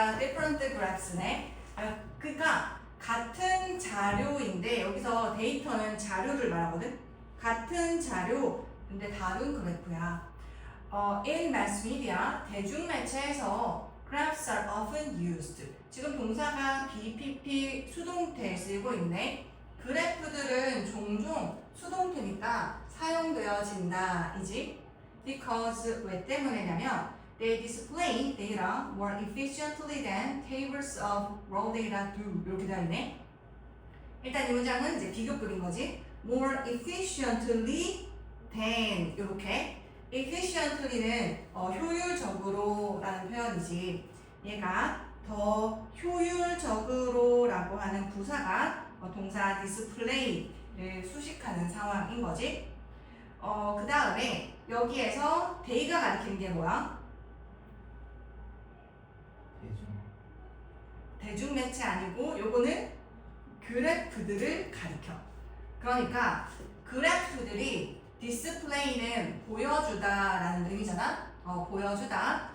그러니까 different graphs네. 그러니까 같은 자료인데 여기서 데이터는 자료를 말하거든. 같은 자료 근데 다른 그래프야. In mass media 대중매체에서 graphs are often used. 지금 동사가 BPP 수동태에 쓰이고 있네. 그래프들은 종종 수동태니까 사용되어진다 이지. Because 왜 때문에냐면 they display data more efficiently than tables of raw data do. 이렇게 되어 있네. 일단 이 문장은 이제 비교급인 거지. More efficiently than 이렇게. efficiently는 효율적으로라는 표현이지. 얘가 더 효율적으로라고 하는 부사가 동사 display를 수식하는 상황인 거지. 그 다음에 여기에서 day가 가리키는 게 뭐야? 대중매체 아니고 요거는 그래프들을 가리켜. 그러니까 그래프들이 디스플레이는 보여주다라는 의미잖아. 보여주다.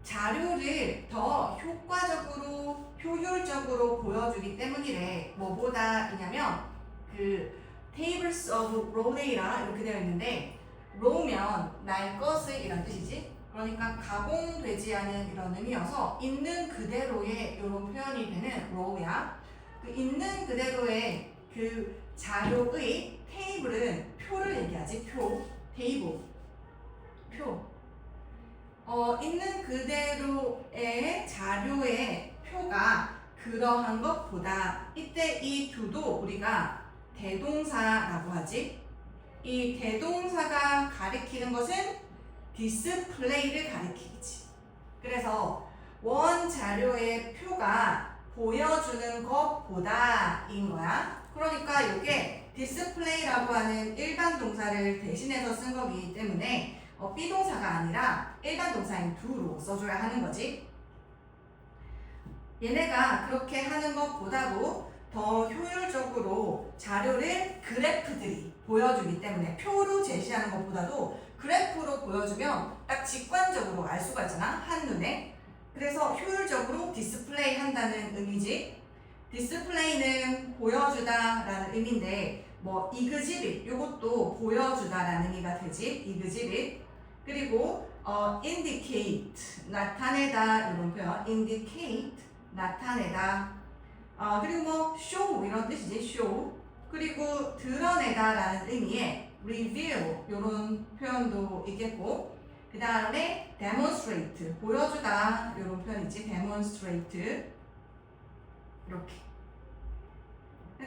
자료를 더 효과적으로, 효율적으로 보여주기 때문이래. 뭐보다이냐면 그 tables of raw data 이렇게 되어 있는데 raw면 날 것을 이란 뜻이지. 그러니까 가공되지 않은 이런 의미여서 있는 그대로의 이런 표현이 되는 raw야. 그 있는 그대로의 그 자료의 테이블은 표를 얘기하지. 표, 테이블, 표. 있는 그대로의 자료의 표가 그러한 것보다 이때 이 do도 우리가 대동사라고 하지. 이 대동사가 가리키는 것은 디스플레이를 가리키지. 그래서 원 자료의 표가 보여주는 것보다인 거야. 그러니까 이게 디스플레이라고 하는 일반 동사를 대신해서 쓴 거기 때문에 비동사가 아니라 일반 동사인 do로 써줘야 하는 거지. 얘네가 그렇게 하는 것보다도 더 효율적으로 자료를 그래프들이 보여주기 때문에 표로 제시하는 것보다도 그래프로 보여주면 딱 직관적으로 알 수가 있잖아. 한눈에. 그래서 효율적으로 디스플레이 한다는 의미지. 디스플레이는 보여주다라는 의미인데 뭐 exhibit 요것도 보여주다라는 의미가 되지. exhibit. 그리고 indicate 나타내다 이런 표현. indicate 나타내다. 그리고 뭐 show 이런 뜻이지. show. 그리고 드러내다라는 의미의 reveal 이런 표현도 있겠고, 그 다음에 demonstrate 보여주다 이런 표현이지. demonstrate 이렇게.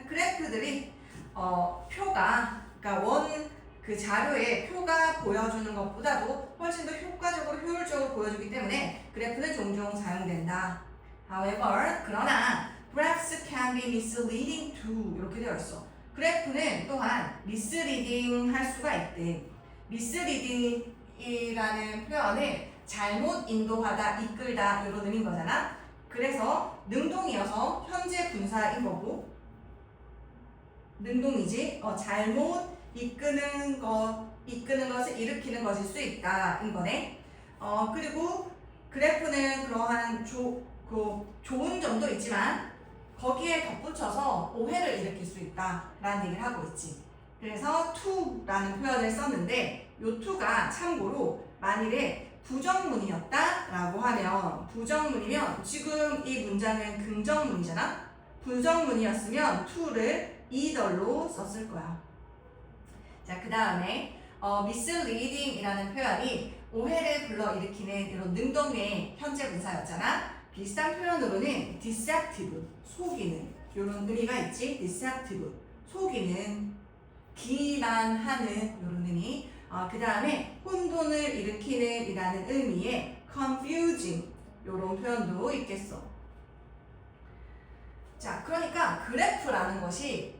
그래프들이 표가 그러니까 원 그 자료에 표가 보여주는 것보다도 훨씬 더 효과적으로 효율적으로 보여주기 때문에 그래프는 종종 사용된다. However 그러나 graphs can be misleading too 이렇게 되어 있어. 그래프는 또한 misleading 할 수가 있대. misleading이라는 표현을 잘못 인도하다, 이끌다 이런 의미인 거잖아. 그래서 능동이어서 현재 분사인 거고, 능동이지. 잘못 이끄는 것을 일으키는 것일 수 있다인 거네. 그리고 그래프는 그러한 좋은 점도 있지만 거기에 덧붙여서 오해를 일으킬 수 있다라는 얘기를 하고 있지. 그래서 to라는 표현을 썼는데 요 to가 참고로 만일에 부정문이었다라고 하면, 부정문이면 지금 이 문장은 긍정문이잖아. 부정문이었으면 to를 either로 썼을 거야. 자, 그 다음에 misleading 이라는 표현이 오해를 불러일으키는 이런 능동의 현재 분사였잖아. 비슷한 표현으로는 deceptive, 속이는 이런 의미가 있지. deceptive, 속이는, 기만하는 이런 의미. 그 다음에 혼돈을 일으키는 이라는 의미의 confusing 이런 표현도 있겠어. 자, 그러니까 그래프라는 것이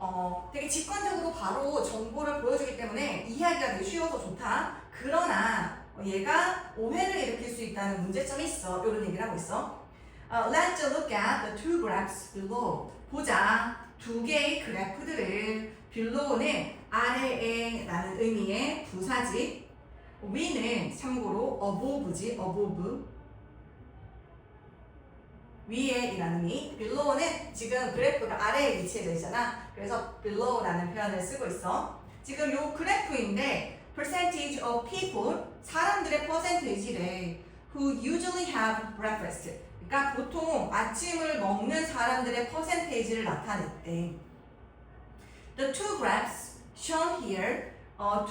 되게 직관적으로 바로 정보를 보여주기 때문에 이해하기가 되게 쉬워서 좋다. 그러나 얘가 오해를 일으킬 수 있다는 문제점이 있어. 이런 얘기를 하고 있어. Let's look at the two graphs below. 보자. 두 개의 그래프들을. below는 아래에 라는 의미의 부사지. we는 참고로 above지. above. 위에 이라는 의미, below는 지금 그래프가 아래에 위치해져 있잖아. 그래서 below라는 표현을 쓰고 있어. 지금 요 그래프인데 percentage of people, 사람들의 퍼센테이지래. who usually have breakfast. 그러니까 보통 아침을 먹는 사람들의 퍼센테이지를 나타냈대. The two graphs shown here,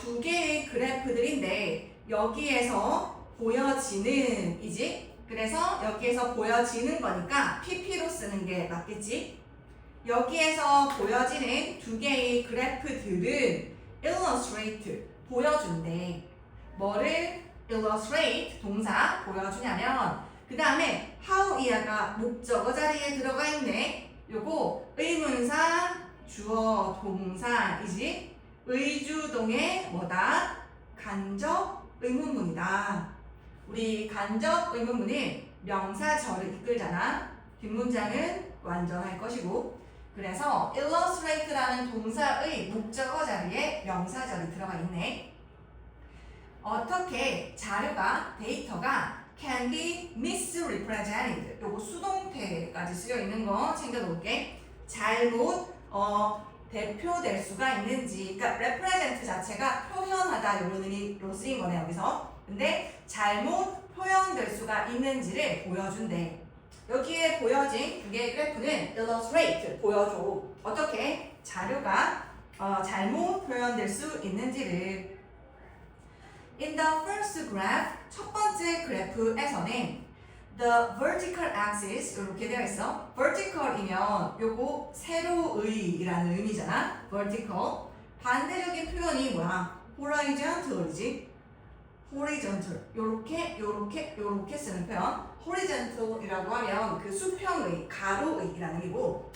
두 개의 그래프들인데 여기에서 보여지는 이지? 그래서 여기에서 보여지는 거니까 PP로 쓰는 게 맞겠지? 여기에서 보여지는 두 개의 그래프들은 illustrate, 보여준대. 뭐를 illustrate, 동사 보여주냐면 그 다음에 how 이하가 목적어 자리에 들어가 있네. 요거 의문사, 주어, 동사이지? 의주동의 뭐다? 간접 의문문이다. 우리 간접 의문문은 명사절을 이끌잖아. 뒷문장은 완전할 것이고. 그래서 illustrate라는 동사의 목적어 자리에 명사절이 들어가 있네. 어떻게 자료가, 데이터가 can be misrepresented. 요거 수동태까지 쓰여 있는 거 챙겨 놓을게. 잘못 대표될 수가 있는지. 그러니까 represent 자체가 표현하다 이런 의미로 쓰인 거네 여기서. 근데 잘못 표현될 수가 있는지를 보여준대. 여기에 보여진 두 개의 그래프는 illustrate, 보여줘. 어떻게 자료가 잘못 표현될 수 있는지를. In the first graph, 첫 번째 그래프에서는 the vertical axis 이렇게 되어 있어. vertical이면 요거 세로의라는 의미잖아. vertical. 반대적인 표현이 뭐야? horizontal이지. horizontal. 요렇게 쓰는 표현. horizontal이라고 하면 그 수평의, 가로의라는 의미고,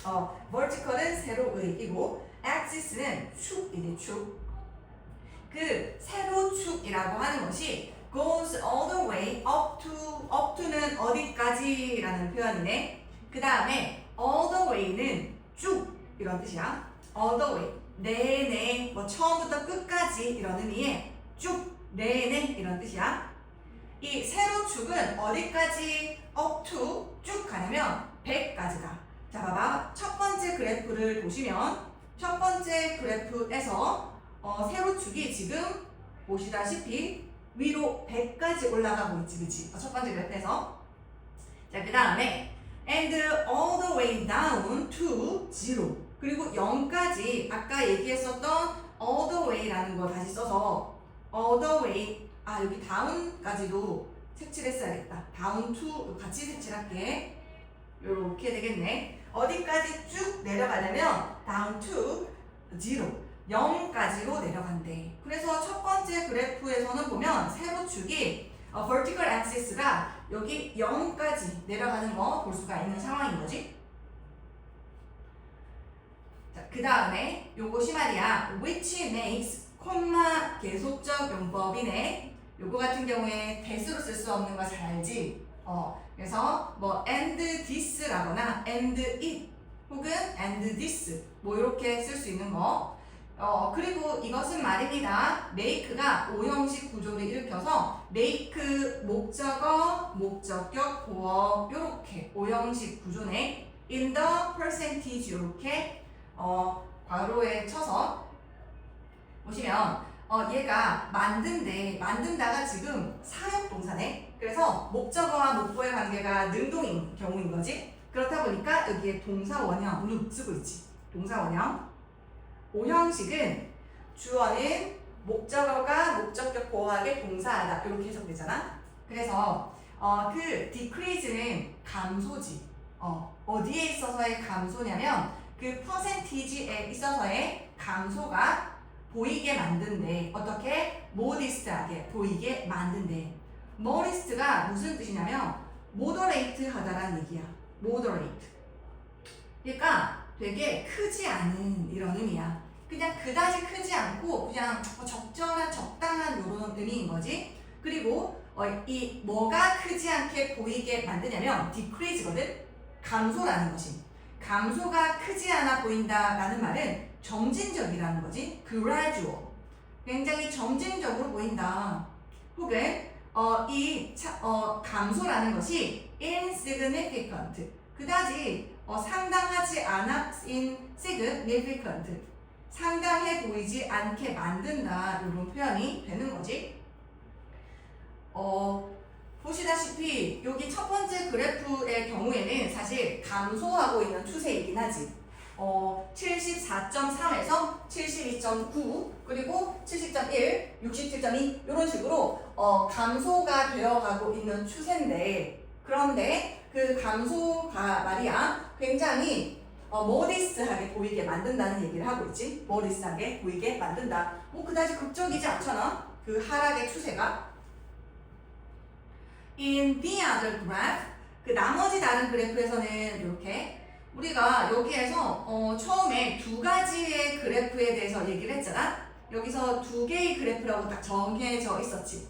vertical은 세로의이고, axis는 축이지, 축. 그 세로축이라고 하는 것이 goes all the way up to는 어디까지 라는 표현이네. 그 다음에 all the way는 쭉 이런 뜻이야. all the way, 내내, 뭐 처음부터 끝까지 이런 의미의 쭉, 내내 이런 뜻이야. 이 세로축은 어디까지 up to 쭉 가냐면 100까지 가. 자, 봐봐. 첫 번째 그래프를 보시면 첫 번째 그래프에서 세로축이 지금 보시다시피 위로 100까지 올라가고 있지, 그치? 첫 번째 그래프에서. 자, 그 다음에 and all the way down to 0. 그리고 0까지 아까 얘기했었던 all the way라는 거 다시 써서 all the way, 여기 down까지도 색칠했어야겠다. down to 같이 색칠할게. 요렇게 되겠네. 어디까지 쭉 내려가냐면 down to 0. 0까지로 내려간대. 그래서 첫 번째 그래프에서는 보면 세로축이 vertical axis가 여기 0까지 내려가는 거 볼 수가 있는 상황인 거지. 자, 그 다음에 요것이 말이야. which makes, 콤마 계속적 용법이네. 요거 같은 경우에 대수로 쓸 수 없는 거 잘 알지? 그래서 뭐 and this라거나 and it 혹은 and this 뭐 이렇게 쓸 수 있는 거. 그리고 이것은 말입니다. make가 오형식 구조를 일으켜서 make, 목적어, 목적격, 보어 요렇게 오형식 구조네. in the percentage 요렇게 괄호에 쳐서 보시면 얘가 만든다가 지금 사역동사네. 그래서 목적어와 목보의 관계가 능동인 경우인 거지. 그렇다 보니까 여기에 동사원형 would 쓰고 있지. 동사원형. 오형식은 주어는 목적어가 목적격 보호하게 동사하다 이렇게 해석되잖아. 그래서 그 decrease는 감소지. 어디에 있어서의 감소냐면 그 퍼센티지에 있어서의 감소가 보이게 만든대. 어떻게? modest하게 보이게 만든대. modest가 무슨 뜻이냐면 moderate 하다라는 얘기야. moderate. 그러니까 되게 크지 않은 이런 의미야. 그냥 그다지 크지 않고 그냥 적절한 적당한 이런 의미인 거지. 그리고 이 뭐가 크지 않게 보이게 만드냐면 decrease거든. 감소라는 것이. 감소가 크지 않아 보인다라는 말은 점진적이라는 거지. gradual. 굉장히 점진적으로 보인다. 혹은 감소라는 것이 insignificant. 그다지 상당하지 않아 insignificant 상당해 보이지 않게 만든다 이런 표현이 되는 거지. 보시다시피 여기 첫 번째 그래프의 경우에는 사실 감소하고 있는 추세이긴 하지. 74.3에서 72.9 그리고 70.1, 67.2 이런 식으로 감소가 되어가고 있는 추세인데 그런데 그 감소가 말이야 굉장히 모디스하게 보이게 만든다는 얘기를 하고 있지. 모디스하게 보이게 만든다. 뭐 그다지 극적이지 않잖아. 그 하락의 추세가. In the other graph 그 나머지 다른 그래프에서는 이렇게 우리가 여기에서 처음에 두 가지의 그래프에 대해서 얘기를 했잖아. 여기서 두 개의 그래프라고 딱 정해져 있었지.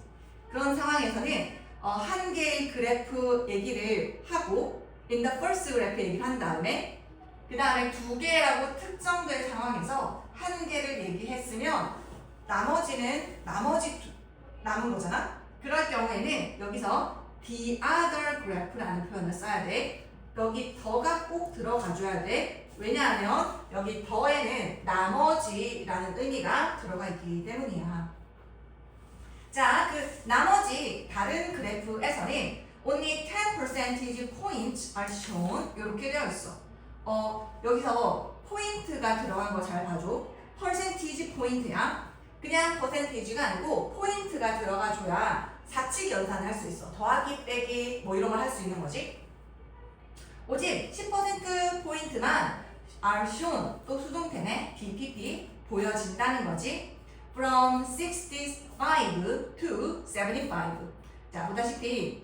그런 상황에서는 한 개의 그래프 얘기를 하고 in the first graph 얘기를 한 다음에 그 다음에 두 개라고 특정된 상황에서 한 개를 얘기했으면 나머지는 남은 거잖아. 그럴 경우에는 여기서 the other graph라는 표현을 써야 돼. 여기 더가 꼭 들어가줘야 돼. 왜냐하면 여기 더에는 나머지라는 의미가 들어가 있기 때문이야. 자, 그 나머지 다른 그래프에서는 only 10 percentage points are shown 이렇게 되어 있어. 여기서 포인트가 들어간 거 잘 봐줘. 퍼센티지 포인트야. 그냥 퍼센티지가 아니고 포인트가 들어가줘야 사칙 연산을 할 수 있어. 더하기, 빼기 뭐 이런 걸 할 수 있는 거지. 오직 10% 포인트만 are shown 또 수동태네 BPP 보여진다는 거지. From 65 to 75. 자, 보다시피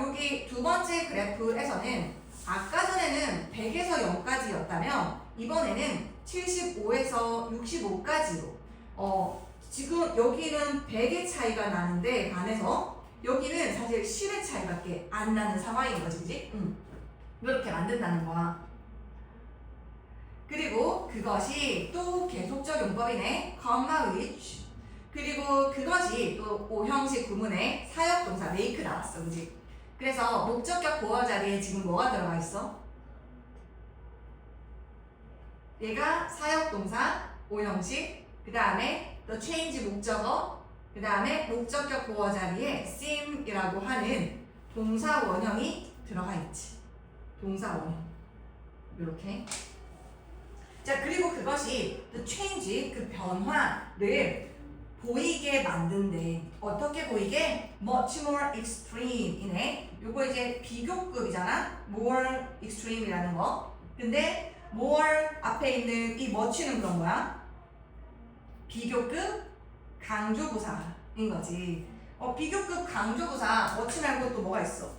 여기 두 번째 그래프에서는 아까 전에는 100에서 0까지였다면 이번에는 75에서 65까지로 지금 여기는 100의 차이가 나는데 반해서 여기는 사실 10의 차이밖에 안 나는 상황인 거지, 그지? 이렇게 만든다는 거야. 그리고 그것이 또 계속적 용법이네. comma which. 그리고 그것이 또 오형식 구문에 사역동사 make 나왔어, 그지? 그래서 목적격 보어 자리에 지금 뭐가 들어가 있어? 얘가 사역동사 오형식, 그 다음에 the change 목적어, 그 다음에 목적격 보어 자리에 seem이라고 하는 동사 원형이 들어가 있지. 동사 원형. 이렇게. 자, 그리고 그것이 the change, 그 변화를 보이게 만든대. 어떻게 보이게? much more extreme이네. 요거 이제 비교급이잖아. more extreme이라는 거. 근데 more 앞에 있는 이 much는 그런 거야. 비교급 강조부사인 거지. 비교급 강조부사 much 말고 또 뭐가 있어?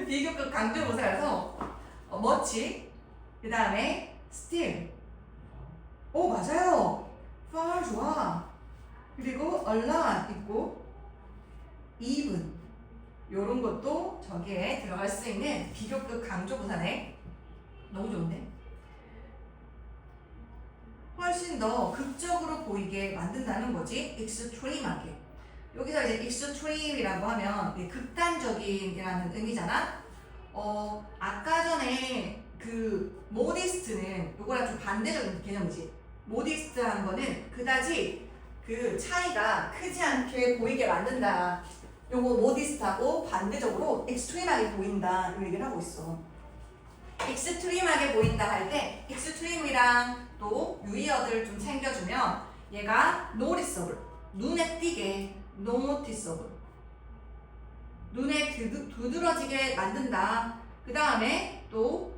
비교급 강조부사라서 much, 그 다음에 still. 오, 맞아요. far 좋아. 그리고 a lot 있고 even 요런 것도 저기에 들어갈 수 있는 비교급 강조부사네. 너무 좋은데? 훨씬 더 극적으로 보이게 만든다는 거지. extreme하게. 여기서 이제 extreme이라고 하면 극단적인이라는 의미잖아. 아까 전에 그 modest는 요거랑 좀 반대적인 개념이지. modest한 거는 그다지 그 차이가 크지 않게 보이게 만든다. 요거 modest하고 반대적으로 extreme하게 보인다 이 얘기를 하고 있어. extreme하게 보인다 할 때 extreme이랑 또 유의어들을 좀 챙겨주면 얘가 noticeable, 눈에 띄게 noticeable, 눈에 두드러지게 만든다. 그 다음에 또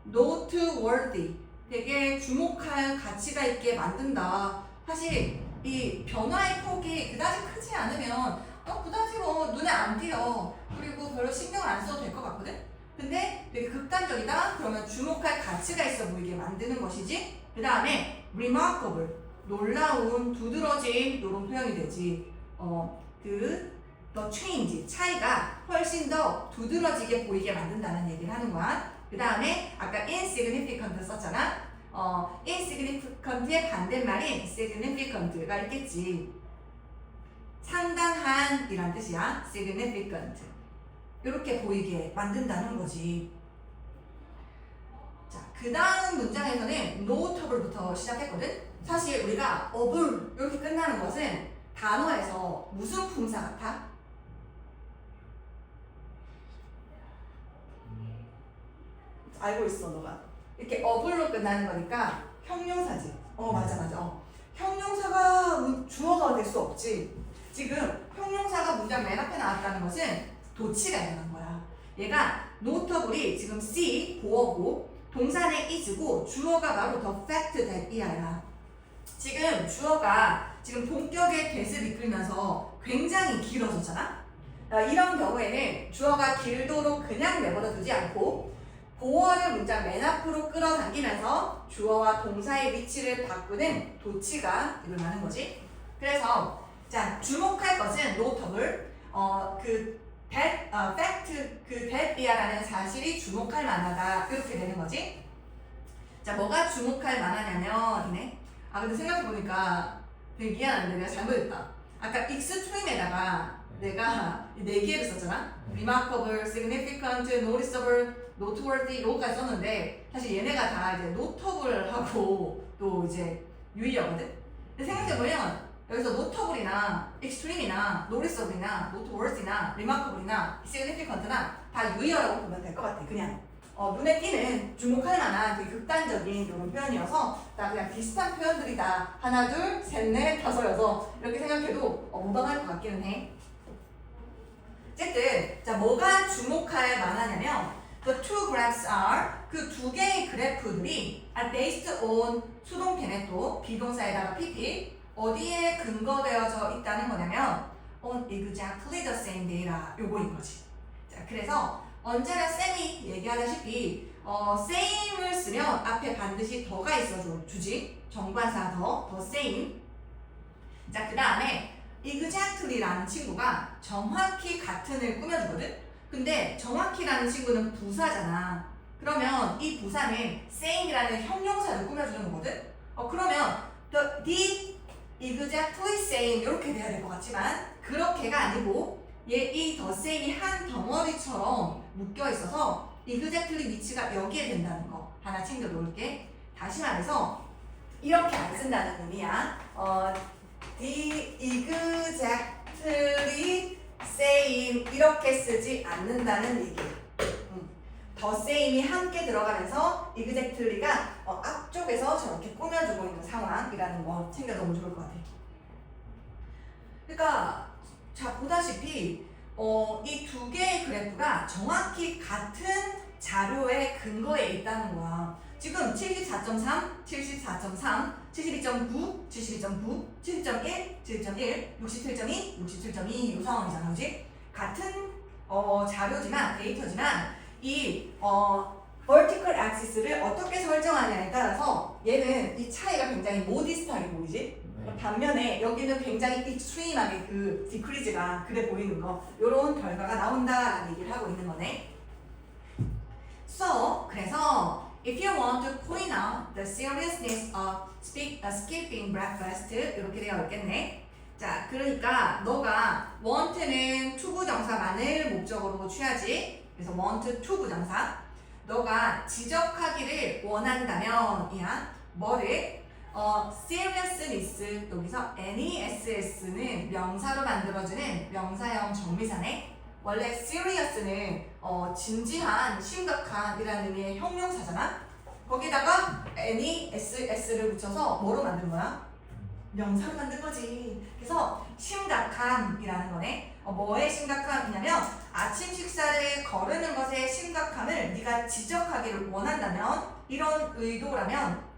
noteworthy, 되게 주목할 가치가 있게 만든다. 사실 이 변화의 폭이 그다지 크지 않으면 그다지 뭐 눈에 안 띄어. 그리고 별로 신경을 안 써도 될 것 같거든? 근데 되게 극단적이다? 그러면 주목할 가치가 있어 보이게 만드는 것이지. 그 다음에 remarkable, 놀라운, 두드러진 이런 표현이 되지. the change, 차이가 훨씬 더 두드러지게 보이게 만든다는 얘기를 하는 거야. 그 다음에 아까 insignificant 썼잖아. insignificant의 반대말인 significant가 있겠지. 상당한 이란 뜻이야. significant. 이렇게 보이게 만든다는 거지. 자, 그 다음 문장에서는 notable부터 시작했거든. 사실 우리가 able 이렇게 끝나는 것은 단어에서 무슨 품사 같아? 알고 있어, 너가. 이렇게 able로 끝나는 거니까 형용사지. 맞아. 형용사가 주어가 될 수 없지. 지금 형용사가 문장 맨 앞에 나왔다는 것은 도치가 일어난 거야. 얘가 notable이 지금 C, 보어고 동사는 is고 주어가 바로 the fact that 이하야. 지금 주어가 지금 본격의 that을 이끌면서 굉장히 길어졌잖아. 이런 경우에는 주어가 길도록 그냥 내버려 두지 않고 보어를 문장 맨 앞으로 끌어당기면서 주어와 동사의 위치를 바꾸는 도치가 일어나는 거지. 그래서 자, 주목할 것은 notable, fact, that이라는 사실이 주목할 만하다 이렇게 되는 거지. 자, 뭐가 주목할 만하냐면 이네. 근데 생각해보니까 되게 미안한데 내가 잘못했다. 아까 extreme에다가 내가 4개를 썼잖아. remarkable, significant, noticeable, noteworthy 요거까지 썼는데 사실 얘네가 다 이제 notable하고 또 이제 유의어거든. 근데 생각해보면 여기서 notable이나 extreme이나 noticeable이나 noteworthy나 remarkable이나 significant나 다 유의어라고 보면 될 것 같아. 그냥 눈에 띄는 주목할 만한 되게 극단적인 이런 표현이어서 나 그냥 비슷한 표현들이다. 하나, 둘, 셋, 넷, 다섯, 여섯 이렇게 생각해도 무방할 것 같기는 해. 어쨌든 자, 뭐가 주목할 만하냐면 the two graphs are 그 두 개의 그래프들이 are based on 수동태네 또 비동사에다가 pp 어디에 근거되어져 있다는 거냐면 on exactly the same data 요거인 거지. 자, 그래서 언제나 쌤이 얘기하다시피 same을 쓰면 앞에 반드시 더가 있어주지. 정관사 더 same. 자, 그 다음에 exactly라는 친구가 정확히 같은을 꾸며주거든. 근데 정확히라는 친구는 부사잖아. 그러면 이 부사는 same이라는 형용사를 꾸며주는 거거든. 그러면 the exactly same 이렇게 돼야 될 것 같지만 그렇게가 아니고 이 the same이 한 덩어리처럼 묶여 있어서 exactly 위치가 여기에 된다는 거 하나 챙겨 놓을게. 다시 말해서 이렇게 안 쓴다는 의미야. the exactly same 이렇게 쓰지 않는다는 얘기. the same이 함께 들어가면서 exactly가 앞쪽에서 저렇게 꾸며주고 있는 상황이라는 거 챙겨 놓으면 좋을 것 같아. 그러니까 자, 보다시피 이 두 개의 그래프가 정확히 같은 자료의 근거에 있다는 거야. 지금 74.3, 74.3, 72.9, 72.9, 70.1, 70.1, 67.2, 67.2 이 상황이잖아, 그지? 같은 자료지만 데이터지만 이 vertical axis를 어떻게 설정하냐에 따라서 얘는 이 차이가 굉장히 모디스트하게 보이지? 반면에 여기는 굉장히 extreme하게 그 decrease가 그래 보이는 거 요런 결과가 나온다라는 얘기를 하고 있는 거네. So, 그래서 if you want to point out the seriousness of skipping breakfast 이렇게 되어 있겠네. 자, 그러니까 너가 want는 투부정사만을 목적으로 취하지. 그래서 want 투부정사. 너가 지적하기를 원한다면 이야 뭐를 seriousness 여기서 NESS는 명사로 만들어주는 명사형 정미사네. 원래 serious는 진지한, 심각한 이라는 의미의 형용사잖아. 거기다가 NESS를 붙여서 뭐로 만든 거야? 명사로 만든 거지. 그래서 심각함이라는 거네. 뭐의 심각함이냐면 아침 식사를 거르는 것의 심각함을 네가 지적하기를 원한다면 이런 의도라면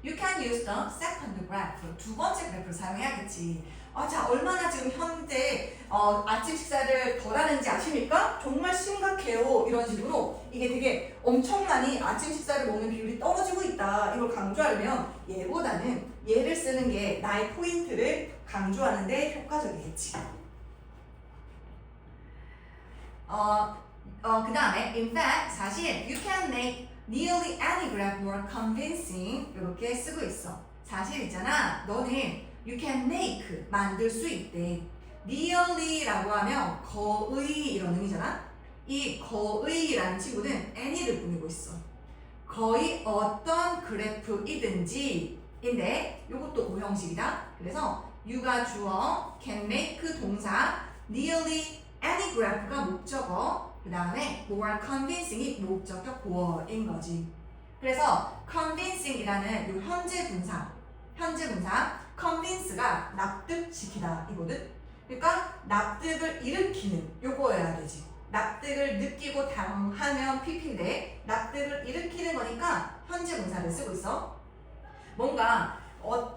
You can use the second graph. 두 번째 그래프를 사용해야겠지. 자, 얼마나 지금 현재 아침 식사를 덜 하는지 아십니까? 정말 심각해요. 이런 식으로 이게 되게 엄청 많이 아침 식사를 먹는 비율이 떨어지고 있다. 이걸 강조하려면 얘보다는 얘를 쓰는 게 나의 포인트를 강조하는 데 효과적이겠지. 그 다음에 in fact 사실 you can make nearly any graph more convincing 이렇게 쓰고 있어. 사실 있잖아. 너는 you can make 만들 수 있대. nearly라고 하면 거의 이런 의미잖아. 이 거의라는 친구는 any를 꾸미고 있어. 거의 어떤 그래프이든지 인데 이것도 고형식이다. 그래서 you가 주어, can make 동사, nearly any graph가 목적어, 그 다음에 more convincing이 목적격 보어인 거지. 그래서 convincing이라는 이 현재 분사, convince가 납득시키다 이거든. 그러니까 납득을 일으키는 요거여야 되지. 납득을 느끼고 당하면 PP인데 납득을 일으키는 거니까 현재 분사를 쓰고 있어. 뭔가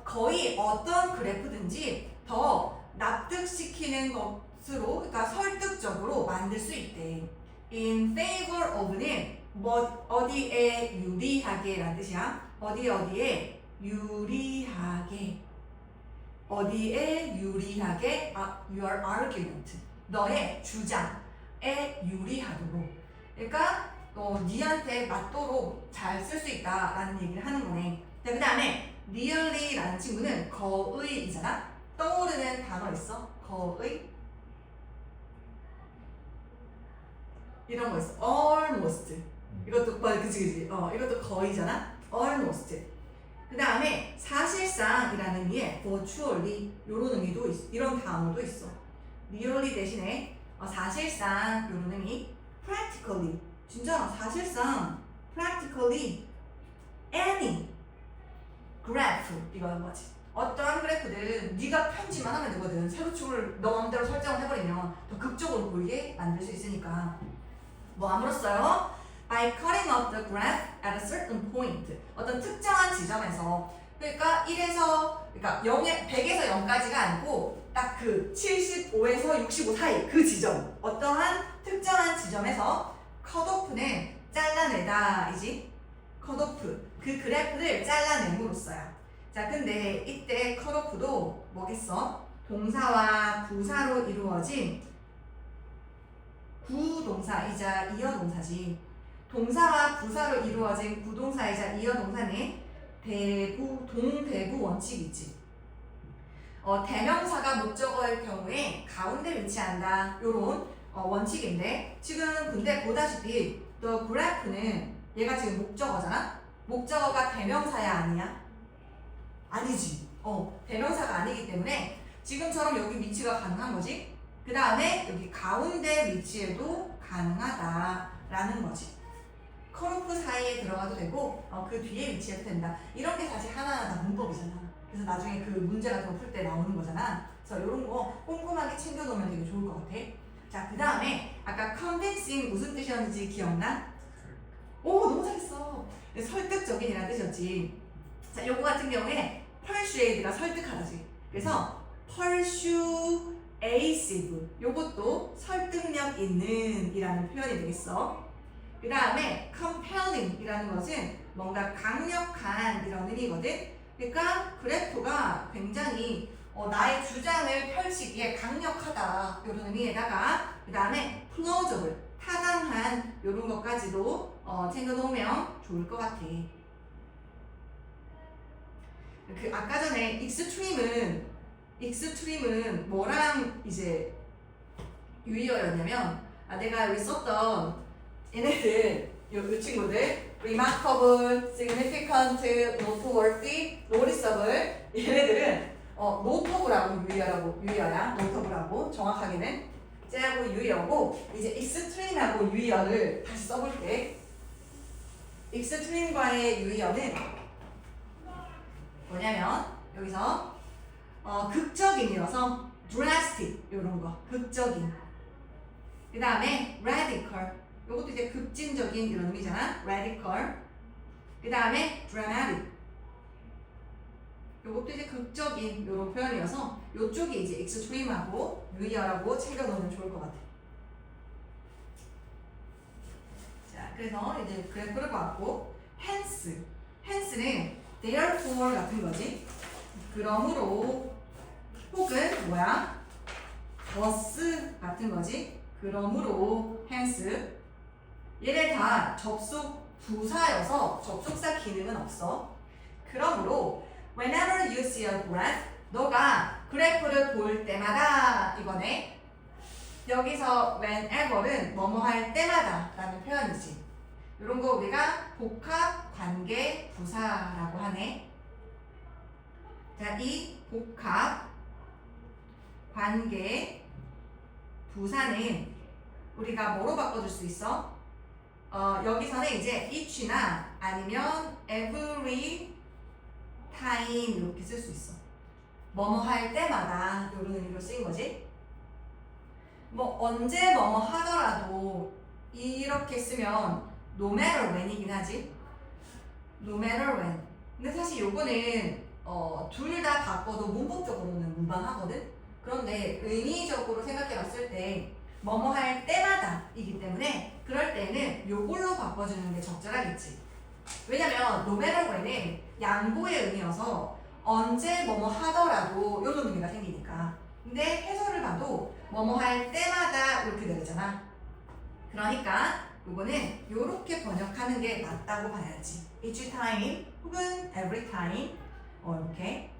거의 어떤 그래프든지 더 납득시키는 것으로, 그러니까 설득적으로 만들 수 있대. In favor of는 뭐 어디에 유리하게라는 뜻이야. 어디에 유리하게. 어디에 유리하게? your argument. 너의 주장에 유리하도록. 그러니까 니한테 맞도록 잘 쓸 수 있다라는 얘기를 하는 거네. 그 다음에 nearly라는 친구는 거의이잖아. 떠오르는 단어 있어? 거의? 이런 거 있어. almost. 이것도 그치. 이것도 거의잖아. almost. 그 다음에 사실상이라는 의미의 virtually 이런 의미도 있어. 이런 단어도 있어. nearly 대신에 사실상 이런 의미. practically. 진짜 사실상 practically any graph 이거는 뭐지? 어떠한 그래프든 네가 편집만 하면 되거든. 세로축을 너 마음대로 설정을 해버리면 더 극적으로 보이게 만들 수 있으니까. 뭐 아무렇어요? By cutting off the graph at a certain point. 어떤 특정한 지점에서, 그러니까 100에서 0까지가 아니고 딱 그 75에서 65 사이 그 지점, 어떠한 특정한 지점에서 컷오프는 잘라내다 이지. 컷오프, 그 그래프를 잘라냄으로써요. 자, 근데 이때 컷오프도 뭐겠어? 동사와 부사로 이루어진 구동사이자 이어동사지. 동사와 부사로 이루어진 구동사이자 이어동사는 동대부 원칙이지. 대명사가 목적어일 경우에 가운데 위치한다. 요런 원칙인데, 지금 근데 보다시피 the graph는 얘가 지금 목적어잖아? 목적어가 대명사야 아니야? 아니지. 대명사가 아니기 때문에 지금처럼 여기 위치가 가능한 거지. 그 다음에 여기 가운데 위치에도 가능하다라는 거지. 컷오프 사이에 들어가도 되고 그 뒤에 위치해도 된다. 이런 게 사실 하나하나 다 문법이잖아. 그래서 나중에 그 문제 같은 거 풀 때 나오는 거잖아. 그래서 이런 거 꼼꼼하게 챙겨놓으면 되게 좋을 것 같아. 자, 그 다음에 아까 convincing 무슨 뜻이었는지 기억나? 오, 너무 잘했어. 설득적인이라는 뜻이었지. 자, 요거 같은 경우에 persuade가 설득하다지. 그래서 persuasive 요것도 설득력 있는 이라는 표현이 되겠어. 그 다음에 compelling 이라는 것은 뭔가 강력한 이런 의미거든. 그러니까 그래프가 굉장히 나의 주장을 펼치기에 강력하다 이런 의미에다가, 그 다음에 plausible 타당한 이런 것까지도 챙겨놓으면 좋을 것 같아. 그 아까 전에 extreme은 뭐랑 이제 유의어였냐면, 내가 여기 썼던 얘네들 요 친구들 remarkable, significant, noteworthy, noticeable 얘네들은 notable하고 유의어야. notable하고 정확하게는 쟤하고 유의어고, 이제 extreme하고 유의어를 다시 써볼게. extreme과의 유의어는 뭐냐면 여기서 극적인이어서 drastic 이런 거 극적인. 그 다음에 radical 요것도 이제 급진적인 이런 의미잖아. radical. 그 다음에 dramatic 요것도 이제 극적인 이런 표현이어서 요쪽이 이제 extreme하고 유의어라고 챙겨놓으면 좋을 것 같아. 자, 그래서 이제 그래프를 봤고, hence는 therefore 같은 거지. 그러므로, 혹은 뭐야? thus 같은 거지. 그러므로 hence 얘네 다 접속 부사여서 접속사 기능은 없어. 그러므로 whenever you see a graph, 너가 그래프를 볼 때마다 이거네. 여기서 whenever는 뭐뭐 할 때마다 라는 표현이지. 이런 거 우리가 복합 관계 부사라고 하네. 자, 이 복합 관계 부사는 우리가 뭐로 바꿔줄 수 있어? 여기서는 이제 each나 아니면 every time 이렇게 쓸 수 있어. 뭐뭐 할 때마다 이런 의미로 쓰인 거지. 뭐 언제 뭐뭐 하더라도 이렇게 쓰면 no matter when이긴 하지. no matter when. 근데 사실 요거는 둘 다 바꿔도 문법적으로는 무방하거든. 그런데 의미적으로 생각해 봤을 때 뭐뭐 할 때마다이기 때문에 그럴 때는 요걸로 바꿔주는 게 적절하겠지. 왜냐면 no matter when은 양보의 의미여서 언제 뭐뭐 하더라도 이런 의미가 생기니까. 근데 해설을 봐도 뭐뭐 할 때마다 이렇게 되잖아. 그러니까 요거는 요렇게 번역하는 게 맞다고 봐야지. each time 혹은 every time 이렇게.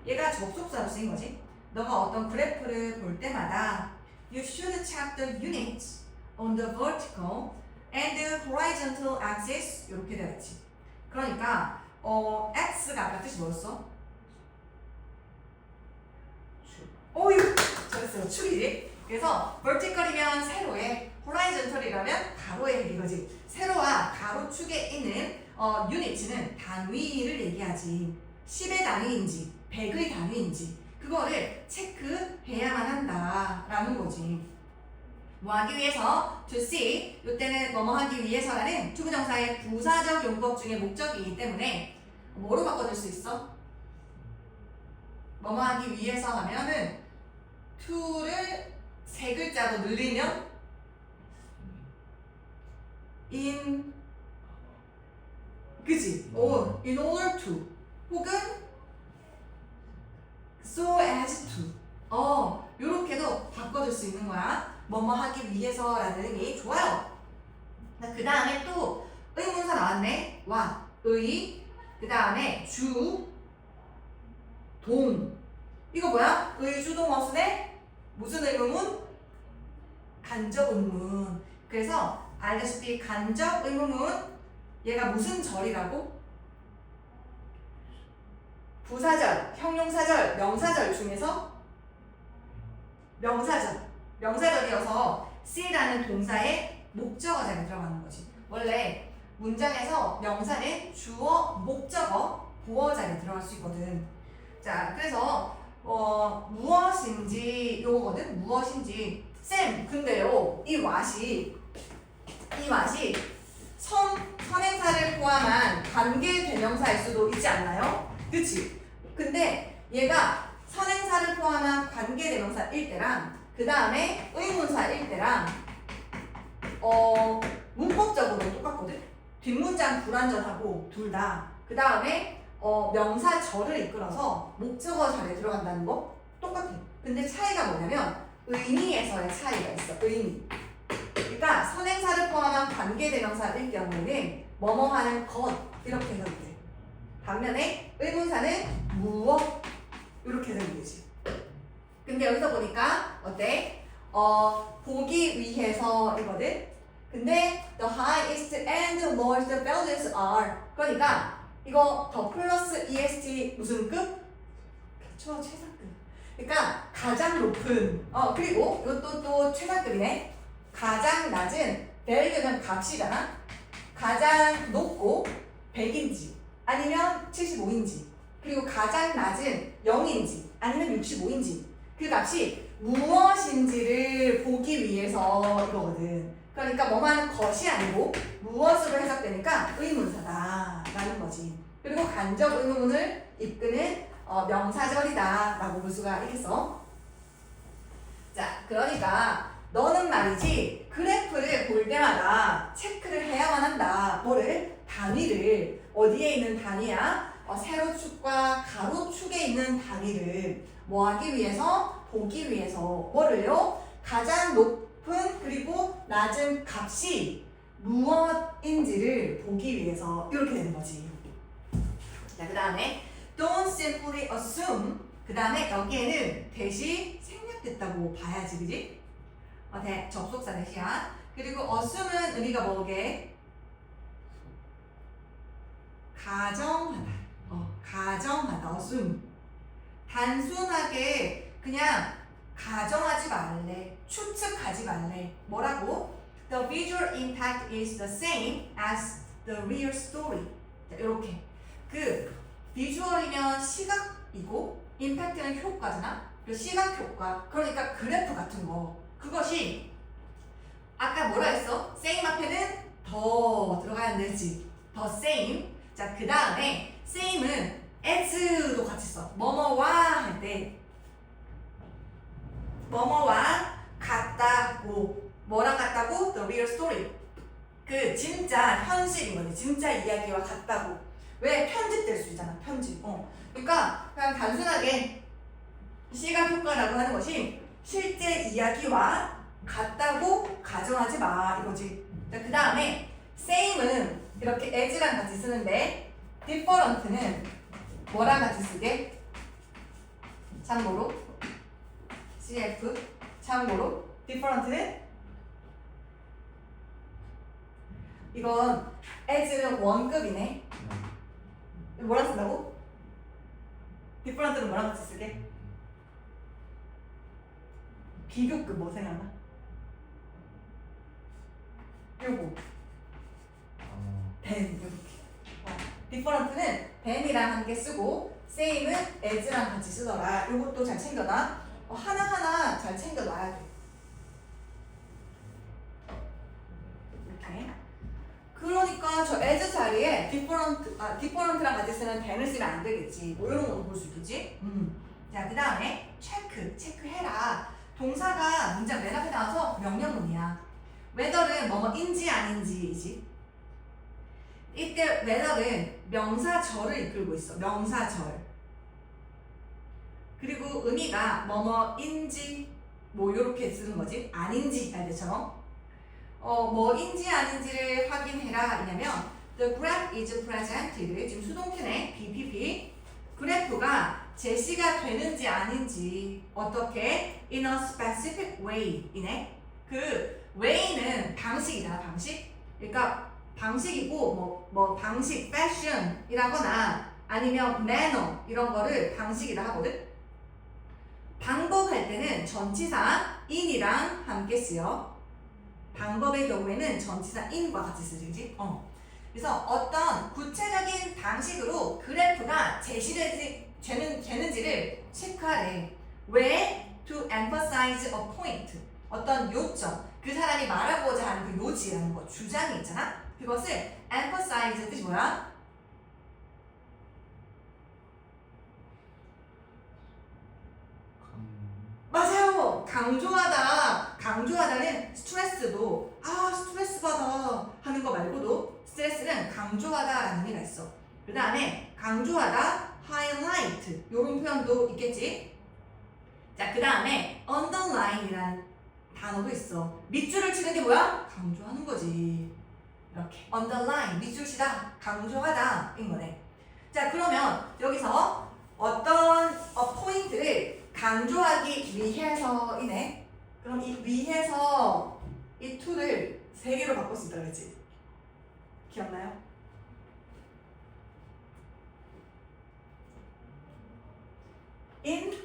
얘가 접속사로 쓰인 거지. 너가 어떤 그래프를 볼 때마다 you should check the units on the vertical and the horizontal axis 이렇게 되어 있지. 그러니까 x가 아까 뜻이 뭐였어? 이거 잘했어요. 축이지. 그래서 vertical이면 세로에, horizontal이라면 가로에 이거지. 세로와 가로 축에 있는 unit는 단위를 얘기하지. 10의 단위인지 100의 단위인지 그거를 체크해야만 한다라는 거지. 뭐 하기 위해서 to see 이때는 뭐뭐 하기 위해서라는 투부정사의 부사적 용법 중에 목적이기 때문에 뭐로 바꿔줄 수 있어? 뭐뭐 하기 위해서 하면은 to를 세 글자로 늘리면 in 그지? in order to 혹은 so as to 요렇게도 바꿔줄 수 있는 거야. 뭐뭐 하기 위해서라는 의미. 좋아요. 그 다음에 또 의문사 나왔네. 와, 의, 그 다음에 주, 동. 이거 뭐야? 의주동어순의 무슨 의문문? 간접 의문. 그래서 알다시피 간접 의문문 얘가 무슨 절이라고? 부사절, 형용사절, 명사절 중에서 명사절이어서 see라는 동사의 목적어 자리에 들어가는 거지. 원래 문장에서 명사는 주어, 목적어, 보어 자리에 들어갈 수 있거든. 자, 그래서 무엇인지 요거거든. 무엇인지 쌤, 근데요 이 왓이 선행사를 포함한 관계 대명사일 수도 있지 않나요? 그치? 근데 얘가 선행사를 포함한 관계 대명사일 때랑 그 다음에 의문사일 때랑 문법적으로 똑같거든? 뒷문장 불완전하고 둘 다. 그 다음에 명사절을 이끌어서 목적어 자리에 들어간다는 거 똑같아. 근데 차이가 뭐냐면 의미에서의 차이가 있어. 의미. 그러니까 선행사를 포함한 관계대명사일 경우에는 뭐뭐 하는 것 이렇게 해석이 돼. 반면에 의문사는 무엇 이렇게 해석이 되지. 근데 여기서 보니까 어때? 보기 위해서이거든. 근데 the highest and lowest values are 그러니까 이거 더 플러스 est 무슨 급? 그쵸, 최상급. 그러니까 가장 높은 그리고 이것도 또 최상급이네. 가장 낮은 value는 값이잖아. 가장 높고 100인지 아니면 75인지 그리고 가장 낮은 0인지 아니면 65인지 그 값이 무엇인지를 보기 위해서 이거거든. 그러니까 뭐만 것이 아니고 무엇으로 해석되니까 의문사다 라는 거지. 그리고 간접 의문을 이끄는 명사절이다 라고 볼 수가 있겠어. 자, 그러니까 너는 말이지 그래프를 볼 때마다 체크를 해야만 한다. 뭐를? 단위를. 어디에 있는 단위야? 세로축과 가로축에 있는 단위를 뭐 하기 위해서? 보기 위해서. 뭐를요? 가장 높은 그리고 낮은 값이 무엇인지를 보기 위해서 이렇게 되는 거지. 자, 그 다음에 don't simply assume. 그 다음에 여기에는 대시 생략됐다고 봐야지, 그지? 접속사 대시야. 그리고 assume은 의미가 뭐게? 가정하다. 가정하다. assume. 단순하게 그냥 가정하지 말래. 추측하지 말래. 뭐라고? The visual impact is the same as the real story. 자, 이렇게. 그 비주얼이면 시각이고 임팩트는 효과잖아. 그 시각 효과. 그러니까 그래프 같은 거. 그것이 아까 뭐라 했어? same 앞에는 더 들어가야 되지. 더 same. 자, 그 다음에 same은 as도 같이 써. 뭐뭐와 할 때 뭐뭐와 같다고. 뭐랑 같다고? The real story. 그 진짜 현실인 거지. 진짜 이야기와 같다고. 왜? 편집될 수 있잖아. 편집. 그러니까 그냥 단순하게 시각 효과라고 하는 것이 실제 이야기와 같다고 가정하지 마 이거지. 그 다음에 same은 이렇게 as랑 같이 쓰는데 different는 뭐랑 같이 쓰게? 참고로 CF 참고로 different는 이건 as는 원급이네. 뭐랑 쓴다고? different는 뭐랑 같이 쓰게? 비교급 뭐 생각나? 요거 than 이렇게. different는 than이랑 함께 쓰고 same은 as랑 같이 쓰더라. 요것도 잘 챙겨놔. 하나하나 잘 챙겨놔야 돼. 이렇게. 그러니까 저 as 자리에 different랑 같이 쓰는 than을 쓰면 안 되겠지. 뭐 이런 거 볼 수 있겠지? 자, 그 다음에 체크해라. 동사가 문장 맨 앞에 나와서 명령문이야. whether는 뭐뭐인지 아닌지이지. 이때 whether는 명사절을 이끌고 있어. 명사절. 그리고 의미가 뭐뭐인지 뭐 이렇게 쓰는 거지. 아닌지 할 때처럼. 뭐인지 아닌지를 확인해라. 이냐면 the graph is presented. 지금 수동태네. BPP. 그래프가 제시가 되는지 아닌지 어떻게 in a specific way 이네. 그 way는 방식이다. 방식. 그러니까 방식이고 뭐 방식 fashion이라거나 아니면 manner 이런 거를 방식이라 하거든. 방법 할 때는 전치사 in이랑 함께 쓰여. 방법의 경우에는 전치사 in과 같이 쓰지. 그래서 어떤 구체적인 방식으로 그래프가 제시되는지를 체크하래. 왜? To emphasize a point. 어떤 요점. 그 사람이 말하고자 하는 그 요지라는 거, 주장이 있잖아. 그것을 emphasize 뜻이 뭐야? 맞아요. 강조하다. 강조하다는 스트레스도 스트레스 받아 하는 거 말고도 스트레스는 강조하다라는 의미가 있어. 그 다음에 강조하다, highlight 이런 표현도 있겠지. 자, 그 다음에 underline이라는 단어도 있어. 밑줄을 치는 게 뭐야? 강조하는 거지. 이렇게 underline 밑줄 치다, 강조하다 인 거네. 자, 그러면 여기서 어떤 포인트를 강조하기 위해서이네. 그럼 이 위해서 이 to를 3개로 바꿀 수 있다 그랬지? 기억나요? in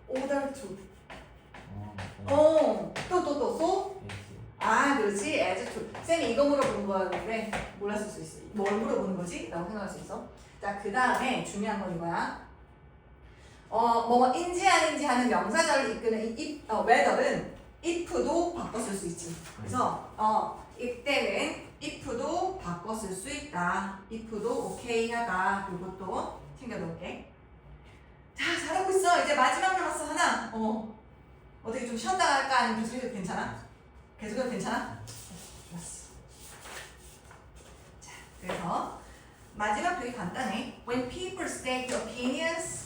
order to. 또 so? 그렇지. as to. 쌤이 이거 물어보는 거였는데 몰랐을 수 있어. 뭘 물어보는 거지? 라고 생각할 수 있어. 자, 그 다음에 중요한 건 이거야. 뭐인지 아닌지 하는 명사절을 이끄는 whether는 if도 바꿔 쓸 수 있지. 그래서 이때는 if도 바꿔 쓸 수 있다. if도 오케이 하다. 이것도 챙겨놓을게. 자, 잘하고 있어. 이제 마지막 남았어. 하나. 어떻게 좀 쉬었다 갈까? 아니면 계속해도 괜찮아? 계속해도 괜찮아? 좋았어. 자, 그래서 마지막 되게 간단해. When people state opinions,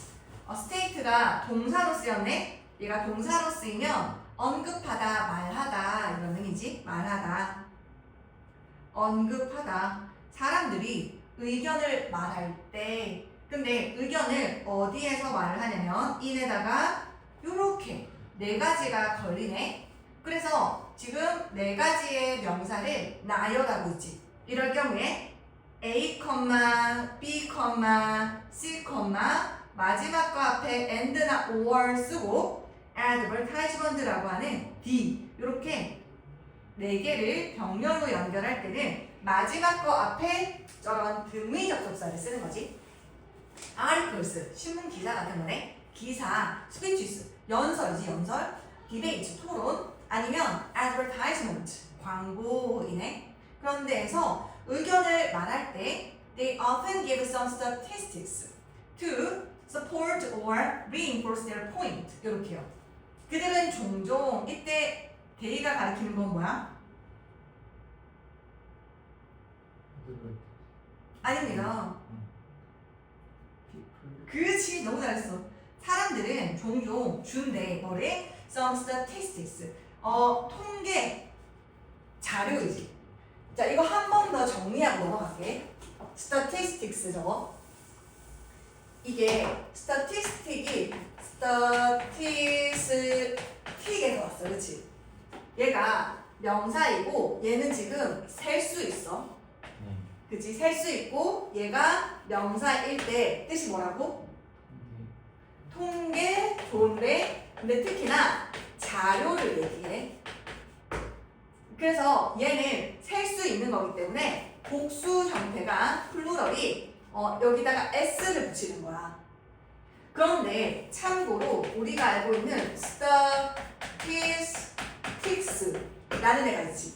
state가 동사로 쓰였네. 얘가 동사로 쓰이면 언급하다, 말하다 이런 의미지. 말하다. 언급하다. 사람들이 의견을 말할 때 근데 의견을 어디에서 말을 하냐면 인에다가 요렇게 네 가지가 걸리네. 그래서 지금 네 가지의 명사를 나열하고 있지. 이럴 경우에 A, B, C, 마지막 거 앞에 and나 or 쓰고 advertisement라고 하는 D 이렇게 네 개를 병렬로 연결할 때는 마지막 거 앞에 저런 등의 접속사를 쓰는 거지. articles, 신문 기사 같은 거네. 기사, speeches, 연설이지 연설, debate, 토론, 아니면 advertisement, 광고이네. 그런 데에서 의견을 말할 때 they often give some statistics to support or reinforce their point. 이렇게요. 그들은 종종 이때 데이가 가리키는 건 뭐야? 아닙니다. 그렇지, 너무 잘했어. 사람들은 종종 준대 뭐래? Some statistics. 통계 자료이지. 자, 이거 한 번 더 정리하고 넘어갈게. statistics 저거. 이게 statistic이 statistic에서 왔어, 그렇지? 얘가 명사이고 얘는 지금 셀 수 있어. 그치? 셀 수 있고 얘가 명사일 때 뜻이 뭐라고? 통계, 좋은데 근데 특히나 자료를 얘기해. 그래서 얘는 셀 수 있는 거기 때문에 복수 형태가 플루럴이 여기다가 s를 붙이는 거야. 그런데 참고로 우리가 알고 있는 statistics라는 애가 있지.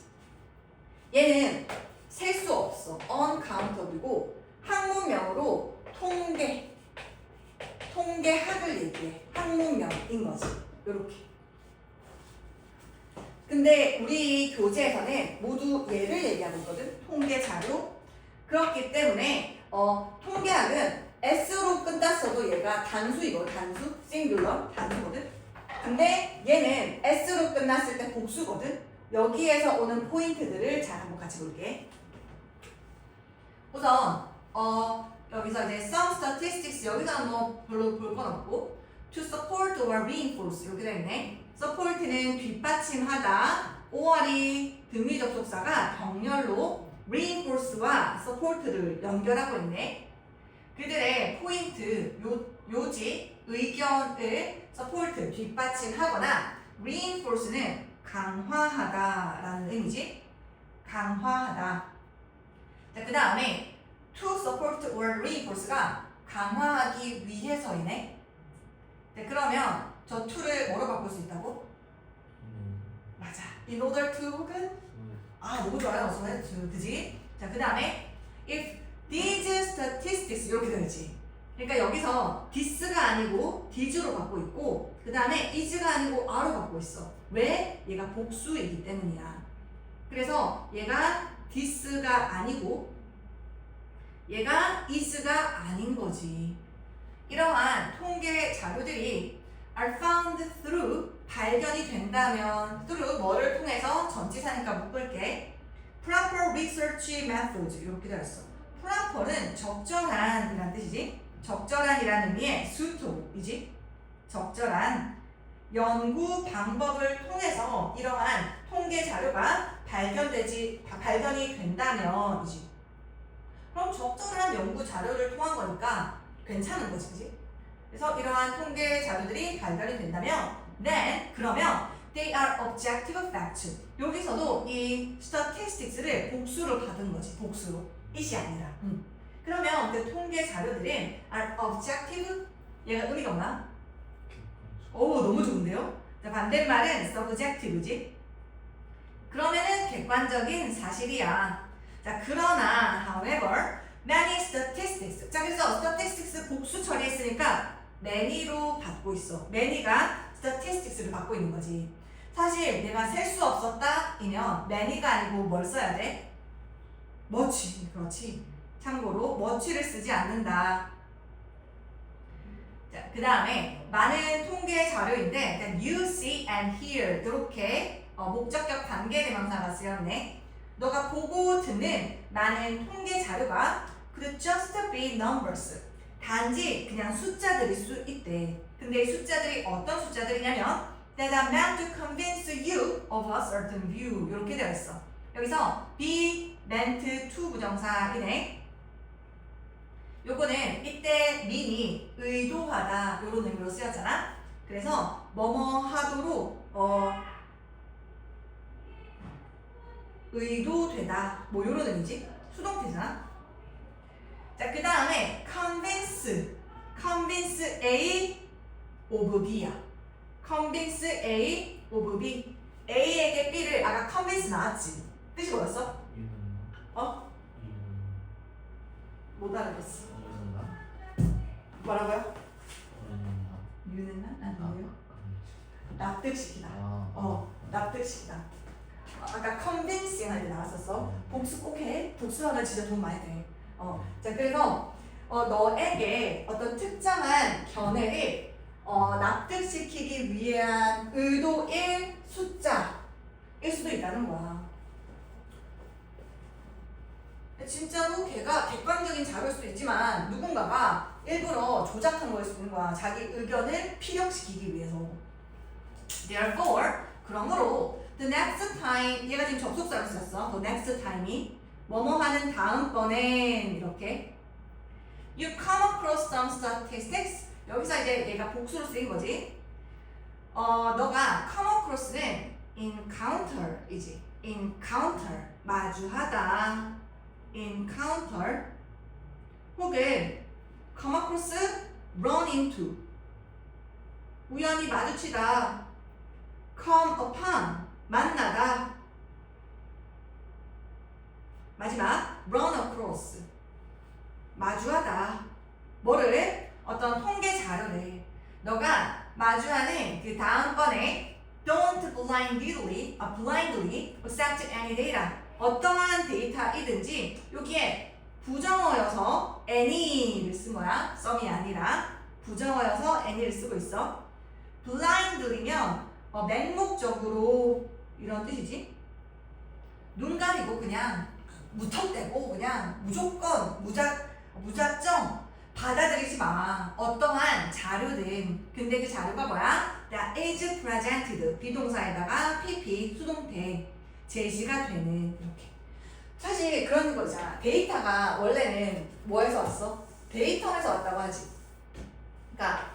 얘는 셀 수 없어. uncountable이고 학문명으로 통계학을 얘기해. 학문명인 거지. 요렇게. 근데 우리 교재에서는 모두 얘를 얘기하고 있거든. 통계 자료. 그렇기 때문에 통계학은 S로 끝났어도 얘가 단수이고 단수, 싱귤러, 단수거든. 근데 얘는 S로 끝났을 때 복수거든. 여기에서 오는 포인트들을 잘 한번 같이 볼게. 우선 여기서 이제 some statistics 여기서 뭐 별로 볼 건 없고 to support or reinforce 이렇게 되어 있네. support는 뒷받침하다, or이 등위 접속사가 병렬로 reinforce와 support를 연결하고 있네. 그들의 포인트, 요지, 의견을 support, 뒷받침하거나 reinforce는 강화하다라는 의미지. 강화하다. 자, 그 다음에 to support or reinforce가 강화하기 위해서이네. 네, 그러면 저 to를 뭐로 바꿀 수 있다고? 맞아. in order to 혹은 너무 좋아요. 그지? 자, 그 다음에 if these statistics 이렇게 되지. 그러니까 여기서 this가 아니고 these로 받고 있고 그 다음에 is가 아니고 are로 받고 있어. 왜? 얘가 복수이기 때문이야. 그래서 얘가 this가 아니고 얘가 is가 아닌 거지. 이러한 통계 자료들이 are found through 발견이 된다면 through 뭐를 통해서 전치사니까 묶을게. proper research methods 이렇게 되어 있어. proper는 적절한이라는 뜻이지. 적절한이라는 의미의 suitable이지. 적절한 연구 방법을 통해서 이러한 통계 자료가 발견이 된다면이지. 그럼 적절한 연구 자료를 통한 거니까 괜찮은 거지, 그지? 그래서 이러한 통계 자료들이 발견이 된다면, 그러면 they are objective facts. 여기서도 이 statistics를 복수로 받은 거지, 복수로. it이 아니라. 그러면 그 통계 자료들은 are objective. 얘가 의미가 뭐야? 오, 너무 좋은데요? 자, 반대말은 subjective지. 그러면은 객관적인 사실이야. 자, 그러나 however many statistics. 자, 그래서 statistics 복수 처리했으니까 many로 받고 있어. many가 statistics를 받고 있는 거지. 사실 내가 셀 수 없었다 이면 many가 아니고 뭘 써야 돼? much. 그렇지. 참고로 much를 쓰지 않는다. 자, 그 다음에 많은 통계 자료인데 일단 you see and hear 이렇게 목적격 관계대명사가 쓰였네. 너가 보고 듣는 많은 통계 자료가 could just be numbers. 단지 그냥 숫자들일 수 있대. 근데 이 숫자들이 어떤 숫자들이냐면 that are meant to convince you of a certain view 이렇게 되어 있어. 여기서 be meant to 부정사이네. 요거는 이때 mean이 의도하다 요런 의미로 쓰였잖아. 그래서 뭐뭐 하도록 의도되다 뭐 요런 의미지. 수동태잖아. 자, 그 다음에 convince A of B야. convince A of B. A에게 B를 아까 convince 나왔지. 뜻이 뭐였어? 못 알아봤어. 뭐라고요? 유는나? 아니에요? 납득시키다. 납득시키다. 아까 convincing 할 때 나왔었어. 복수 꼭 해. 복수하면 진짜 돈 많이 돼. 자, 그래서 너에게 어떤 특정한 견해를 납득시키기 위한 의도의 숫자일 수도 있다는 거야. 진짜로 걔가 객관적인 자료일 수도 있지만 누군가가 일부러 조작한 거일 수도 있는 거야. 자기 의견을 피력시키기 위해서. Therefore, 그러므로 the next time, 얘가 지금 접속사를 썼어. the next time이 뭐뭐 하는 다음번엔 이렇게 you come across some statistics. 여기서 이제 얘가 복수로 쓰인 거지. 너가 come across는 encounter이지. encounter, 마주하다. encounter 혹은 come across, run into 우연히 마주치다. come upon, 만나다. 마지막 run across, 마주하다. 뭐를? 어떤 통계 자료를 너가 마주하는 그 다음번에 don't blindly accept any data. 어떠한 데이터이든지 여기에 부정어여서 any를 쓴 거야. some이 아니라 부정어여서 any를 쓰고 있어. blindly면 맹목적으로 이런 뜻이지. 눈 가리고 그냥 무턱대고 그냥 무조건 무작정 받아들이지 마. 어떠한 자료든. 근데 그 자료가 뭐야? that is presented. 비동사에다가 pp 수동태 제시가 되는 이렇게. 사실 그런 거 있잖아. 데이터가 원래는 뭐에서 왔어? 데이텀에서 왔다고 하지. 그러니까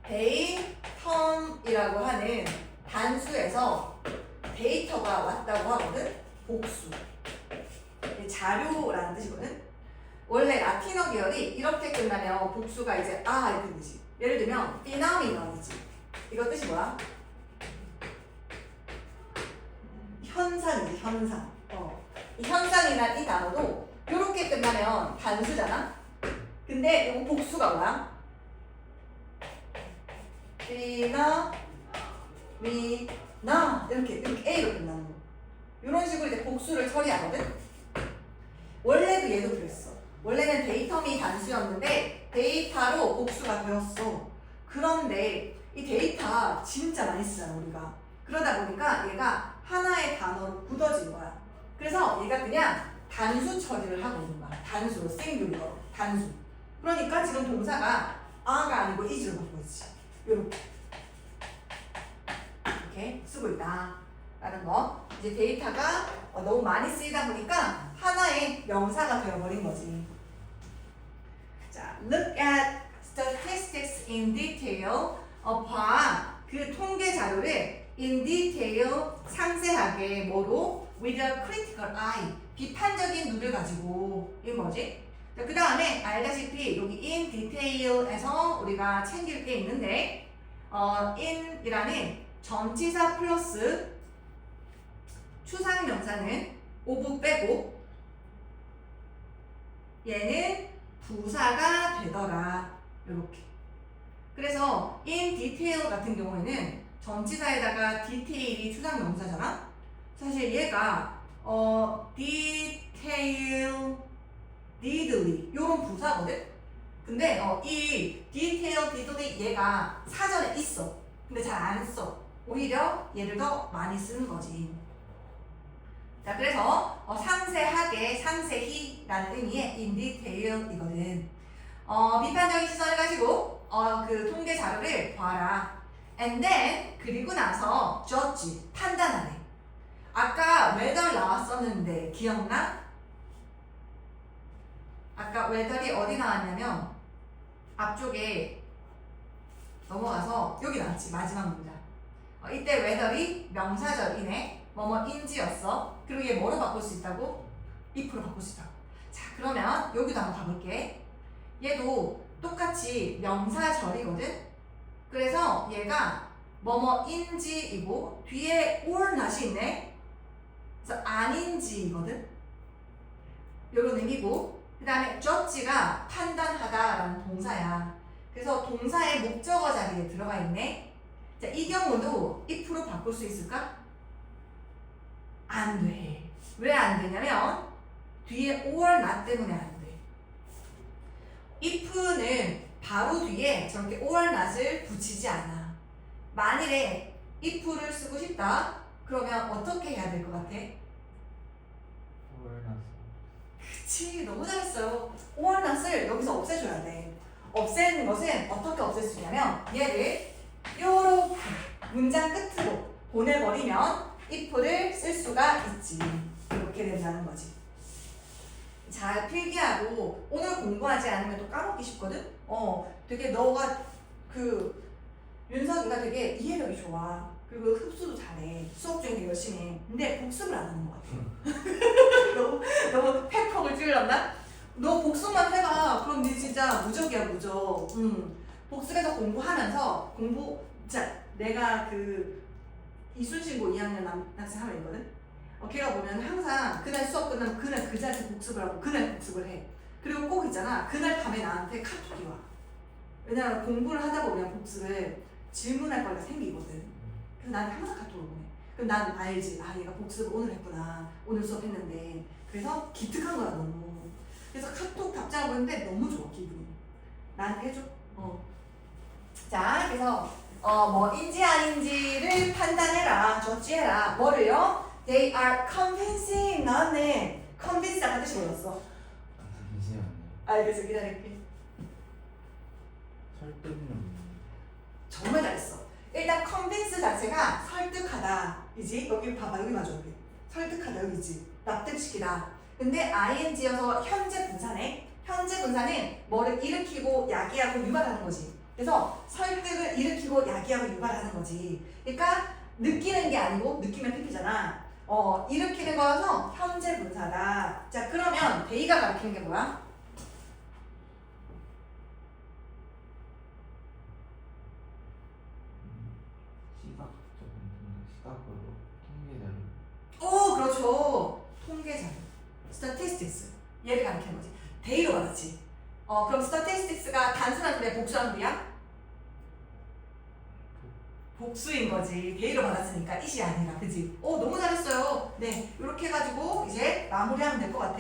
데이텀이라고 하는 단수에서 데이터가 왔다고 하거든. 복수. 자료라는 뜻이거든. 원래 라틴어 계열이 이렇게 끝나면 복수가 이제 이렇게 되지. 예를 들면 phenomenon이지. 이거 뜻이 뭐야? 현상이지, 현상. 이 현상이란 이 단어도 이렇게 끝나면 단수잖아. 근데 이거 복수가 뭐야? phenomenon 이렇게 A로 끝나는 거. 이런 식으로 이제 복수를 처리하거든. 원래도 얘도 그랬어. 원래는 데이텀이 단수였는데 데이터로 복수가 되었어. 그런데 이 데이터 진짜 많이 쓰잖아 우리가. 그러다 보니까 얘가 하나의 단어로 굳어진 거야. 그래서 얘가 그냥 단수 처리를 하고 있는 거야. 단수로 싱귤러 단수. 그러니까 지금 동사가 a가 아니고 is로 바꿔있지. 이렇게 쓰고 있다 라는 거. 이제 데이터가 너무 많이 쓰이다 보니까 하나의 명사가 되어버린 거지. 자, look at statistics in detail. 봐. 그 통계 자료를 in detail 상세하게 뭐로? with a critical eye. 비판적인 눈을 가지고. 이게 뭐지? 자, 그 다음에 알다시피 여기 in detail에서 우리가 챙길 게 있는데 in이라는 전치사 플러스 추상명사는 of 빼고 얘는 부사가 되더라. 이렇게. 그래서 in detail 같은 경우에는 전치사에다가 detail이 추상명사잖아. 사실 얘가 detail, needly 이런 부사거든. 근데 이 detail did도 얘가 사전에 있어. 근데 잘 안 써. 오히려 얘를 더 많이 쓰는 거지. 자, 그래서 상세하게, 상세히라는 의미의 in detail이거든. 비판적인 시선을 가지고 그 통계 자료를 봐라. And then 그리고 나서 judge, 판단하래. 아까 whether 나왔었는데 기억나? 아까 whether이 어디 나왔냐면 앞쪽에 넘어가서 여기 나왔지. 마지막 문장. 이때 whether이 명사절이네. 뭐뭐인지였어. 그리고 얘 뭐로 바꿀 수 있다고? if로 바꿀 수 있다고. 자, 그러면 여기도 한번 가볼게. 얘도 똑같이 명사절이거든. 그래서 얘가 뭐뭐인지이고 뒤에 or not이 있네. 그래서 아닌지이거든. 요런 의미고, 그 다음에 judge가 판단하다라는 동사야. 그래서 동사의 목적어 자리에 들어가 있네. 자, 이 경우도 if로 바꿀 수 있을까? 안 돼. 왜 안 되냐면 뒤에 or not 때문에 안 돼. if는 바로 뒤에 저렇게 or not을 붙이지 않아. 만일에 if를 쓰고 싶다. 그러면 어떻게 해야 될 것 같아? 그치, 너무 잘했어요. or not을 여기서 없애줘야 돼. 없애는 것은 어떻게 없앨 수 있냐면 얘를 요렇게 문장 끝으로 보내버리면 if를 쓸 수가 있지. 이렇게 된다는 거지. 잘 필기하고 오늘 공부하지 않으면 또 까먹기 쉽거든? 되게 너가 윤석이가 되게 이해력이 좋아. 그리고 흡수도 잘해. 수업 중에 되게 열심히 해. 근데 복습을 안 하는 것 같아. 너무 팩폭을 찔렀나? 너 복습만 해봐. 그럼 니 진짜 무적이야, 무적. 복습해서 공부하면서 진짜 내가 이순신고 2학년 남학생 하나 있거든? 걔가 보면 항상 그날 수업 끝나면 그날 그 자리에서 복습을 하고 그날 복습을 해. 그리고 꼭 있잖아. 그날 밤에 나한테 카톡이 와. 왜냐면 공부를 하다 보면 복습을 질문할 거리가 생기거든. 그래서 나한테 항상 카톡을 보내. 그럼 난 알지. 아, 얘가 복습을 오늘 했구나. 오늘 수업했는데. 그래서 기특한 거야, 너무. 그래서 카톡 답장을 보는데 너무 좋아, 기분이. 나한테 해줘. 자, 그래서 뭐인지 아닌지를 판단해라. 저지해라. 뭐를요? They are convincing. 나왔네. convince 아까 뜻이 뭐였어? 잠시만요. 알겠어. 기다릴게. 설득력. 정말 잘했어. 일단 convince 자체가 설득하다. 이지? 여기 봐봐. 여기 맞아. 여기. 설득하다. 여기지. 납득시키다. 근데 ing여서 현재 분사네. 현재 분사는 뭐를 일으키고 야기하고 유발하는 거지. 그래서 설득을 일으키고 야기하고 유발하는 거지. 그러니까 느끼는 게 아니고 느끼면 PP잖아. 일으키는 거여서 현재 분사다. 자, 그러면 데이가 가리키는 게 뭐야? 시각으로 통계자료. 오, 그렇죠. 통계자료. statistics. 얘를 가리키는 거지. 데이로 받았지. 그럼 statistics가 단순한 글이야, 복수한 글이야? 복수인 거지. 데이로 받았으니까 it이 아니라, 그지? 너무 잘했어요. 네, 이렇게 해가지고 이제 마무리하면 될 것 같아.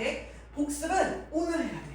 복습은 오늘 해야 돼.